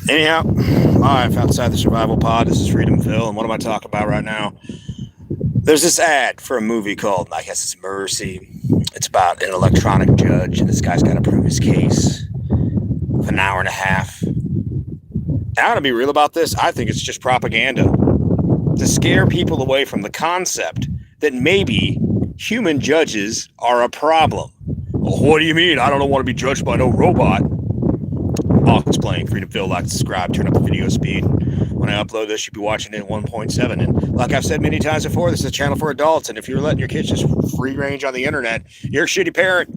Anyhow, live outside the Survival Pod. This is Freedom Phil, and what am I talking about right now? There's this ad for a movie called, I guess it's Mercy. It's about an electronic judge, and this guy's got to prove his case for an hour and a half. And I'm going to be real about this. I think it's just propaganda to scare people away from the concept that maybe human judges are a problem. Well, what do you mean? I don't want to be judged by no robot. I'll explain. Freedom Phil, like, subscribe, turn up the video speed. When I upload this, you'll be watching it at 1.7. And like I've said many times before, this is a channel for adults. And if you're letting your kids just free range on the internet, you're a shitty parent.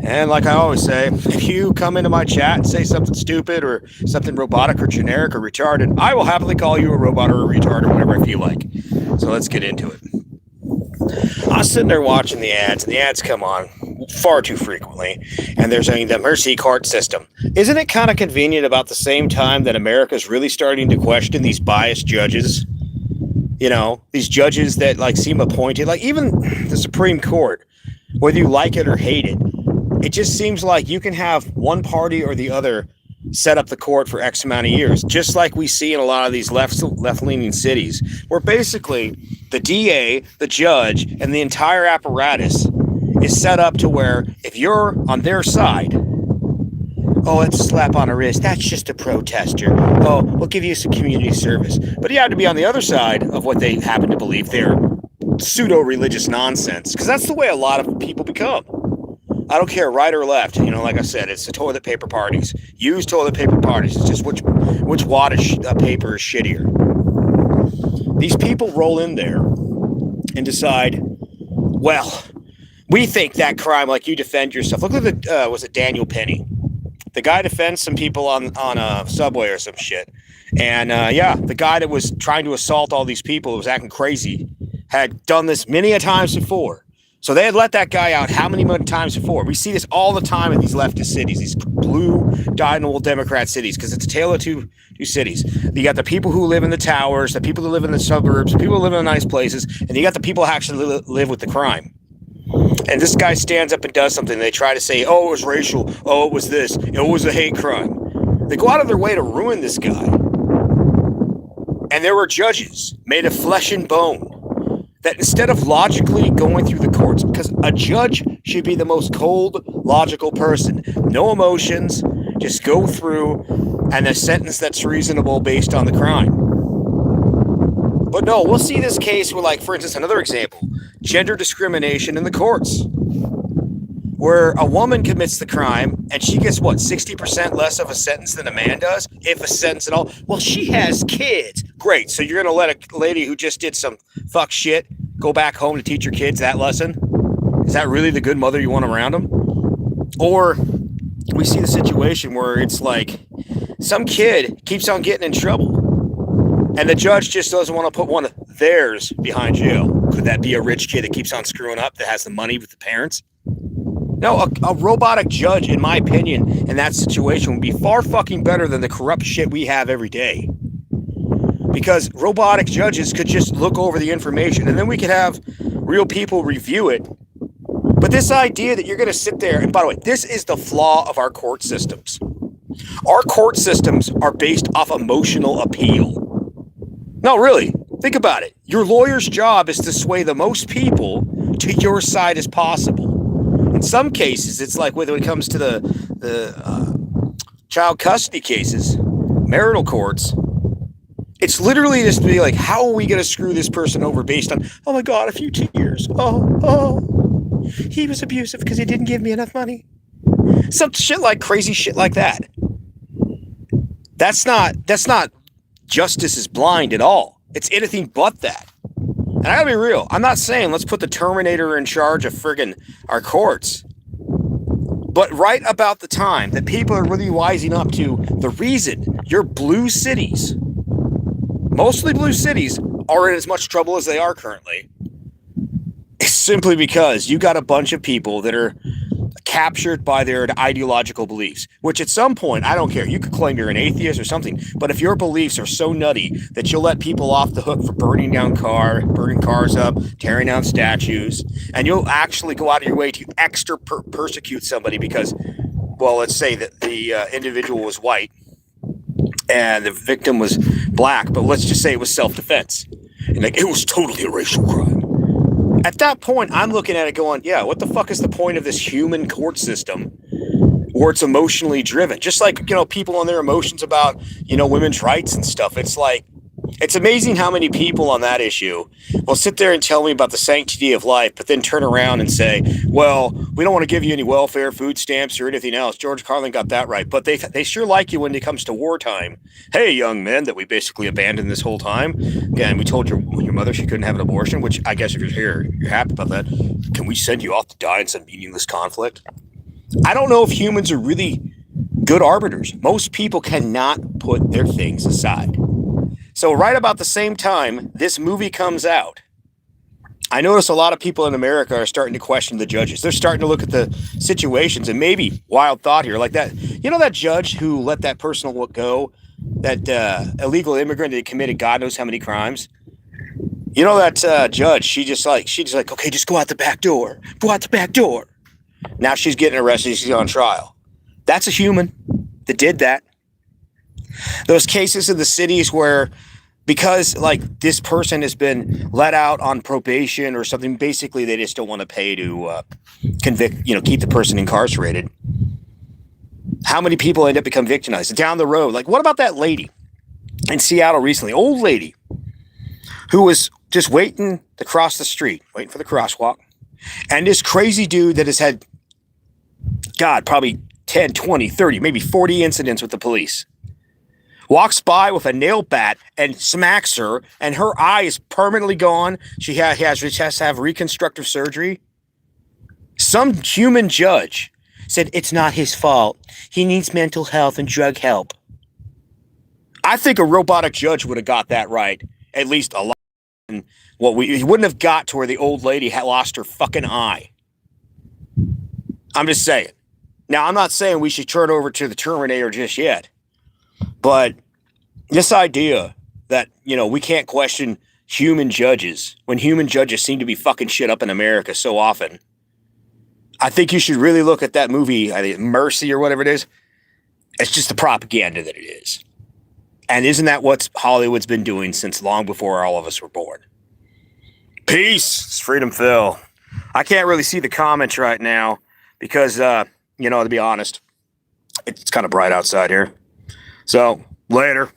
And like I always say, if you come into my chat and say something stupid or something robotic or generic or retarded, I will happily call you a robot or a retard or whatever I feel like. So let's get into it. I was sitting there watching the ads, and the ads come on far too frequently, and they're saying the Mercy court system. Isn't it kind of convenient about the same time that America's really starting to question these biased judges? You know, these judges that like seem appointed, like even the Supreme Court, whether you like it or hate it, it just seems like you can have one party or the other set up the court for X amount of years, just like we see in a lot of these left-leaning cities, where basically the DA, the judge, and the entire apparatus is set up to where if you're on their side, oh, it's a slap on the wrist, that's just a protester. Oh, we'll give you some community service. But you have to be on the other side of what they happen to believe they're pseudo-religious nonsense, because that's the way a lot of people become. I don't care right or left. You know, like I said, it's the toilet paper parties. Use toilet paper parties. It's just which wad of paper is shittier. These people roll in there and decide, well, we think that crime, like you defend yourself. Look at was it Daniel Penny? The guy defends some people on a subway or some shit. And yeah, the guy that was trying to assault all these people, who was acting crazy, had done this many a times before. So they had let that guy out how many times before? We see this all the time in these leftist cities, these blue, dyed-in-the-wool Democrat cities, because it's a tale of two cities. You got the people who live in the towers, the people who live in the suburbs, the people who live in the nice places, and you got the people who actually live with the crime. And this guy stands up and does something. They try to say, oh, it was racial. Oh, it was this. It was a hate crime. They go out of their way to ruin this guy. And there were judges made of flesh and bone that instead of logically going through the courts, because a judge should be the most cold, logical person, no emotions, just go through and a sentence that's reasonable based on the crime. But no, we'll see this case where, like, for instance, another example, gender discrimination in the courts, where a woman commits the crime and she gets, what, 60% less of a sentence than a man does, if a sentence at all. Well, she has kids. Great. So you're going to let a lady who just did some fuck shit go back home to teach her kids that lesson? Is that really the good mother you want around them? Or we see the situation where it's like some kid keeps on getting in trouble and the judge just doesn't want to put one of theirs behind jail. Could that be a rich kid that keeps on screwing up, that has the money with the parents? No, a robotic judge, in my opinion, in that situation would be far fucking better than the corrupt shit we have every day. Because robotic judges could just look over the information and then we could have real people review it. But this idea that you're going to sit there, and by the way, this is the flaw of our court systems. Our court systems are based off emotional appeal. No, really, think about it. Your lawyer's job is to sway the most people to your side as possible. In some cases, it's like when it comes to the child custody cases, marital courts, it's literally just to be like, how are we going to screw this person over based on, oh my God, a few tears. Oh, he was abusive because he didn't give me enough money. Some shit like crazy shit like that. That's not justice is blind at all. It's anything but that. And I gotta be real. I'm not saying let's put the Terminator in charge of friggin' our courts. But right about the time that people are really wising up to the reason your blue cities, mostly blue cities, are in as much trouble as they are currently, is simply because you got a bunch of people that are captured by their ideological beliefs, which at some point, I don't care, you could claim you're an atheist or something, but if your beliefs are so nutty that you'll let people off the hook for burning cars up, tearing down statues, and you'll actually go out of your way to extra persecute somebody because, well, let's say that the individual was white, and the victim was black, but let's just say it was self-defense. And like, it was totally a racial crime. At that point, I'm looking at it going, yeah, what the fuck is the point of this human court system where it's emotionally driven? Just like, people on their emotions about, women's rights and stuff. It's like, it's amazing how many people on that issue will sit there and tell me about the sanctity of life, but then turn around and say, well, we don't want to give you any welfare, food stamps, or anything else. George Carlin got that right. But they sure like you when it comes to wartime. Hey, young men that we basically abandoned this whole time. Again, we told your mother she couldn't have an abortion, which I guess if you're here, you're happy about that. Can we send you off to die in some meaningless conflict? I don't know if humans are really good arbiters. Most people cannot put their things aside. So right about the same time this movie comes out, I notice a lot of people in America are starting to question the judges. They're starting to look at the situations, and maybe wild thought here, like that. That judge who let that person go, that illegal immigrant that committed God knows how many crimes. That judge, she's just like, okay, just go out the back door. Go out the back door. Now she's getting arrested. She's on trial. That's a human that did that. Those cases in the cities where, because like this person has been let out on probation or something, basically they just don't want to pay to convict, keep the person incarcerated. How many people end up become victimized down the road? Like, what about that lady in Seattle recently, old lady who was just waiting to cross the street, waiting for the crosswalk, and this crazy dude that has had, God, probably 10, 20, 30, maybe 40 incidents with the police, walks by with a nail bat and smacks her, and her eye is permanently gone. She has to have reconstructive surgery. Some human judge said it's not his fault. He needs mental health and drug help. I think a robotic judge would have got that right, at least a lot. And he wouldn't have got to where the old lady had lost her fucking eye. I'm just saying. Now, I'm not saying we should turn over to the Terminator just yet. But this idea that, we can't question human judges when human judges seem to be fucking shit up in America so often. I think you should really look at that movie, I think Mercy or whatever it is. It's just the propaganda that it is. And isn't that what Hollywood's been doing since long before all of us were born? Peace. It's Freedom Phil. I can't really see the comments right now because, to be honest, it's kind of bright outside here. So, later.